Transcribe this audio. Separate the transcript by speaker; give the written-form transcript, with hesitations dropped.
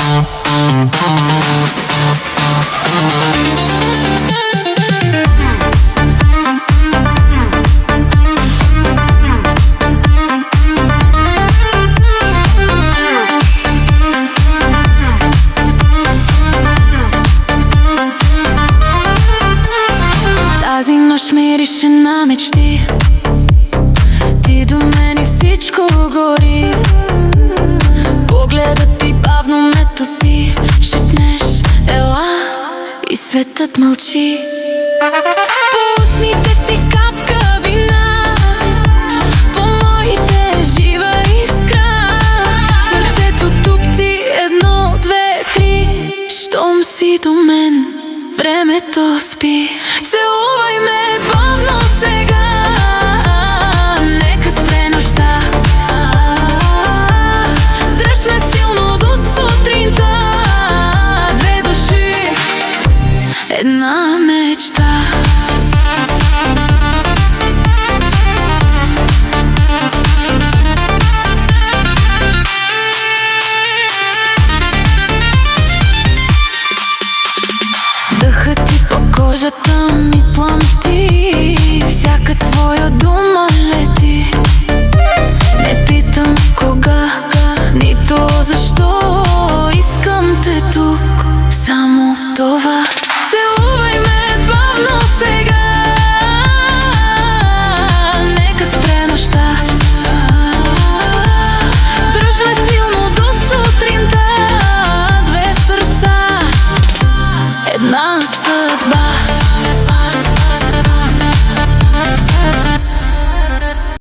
Speaker 1: Тази нощ мирише на мечти. Ти до мен и всичко гори. Погледът ти бавно ме топи. Шепнеш ела и светът мълчи. По устните ти капка вина, по моите жива искра. Сърцето тупти едно, две, три. Щом си до мен, времето спи. Целувай ме бавно сега.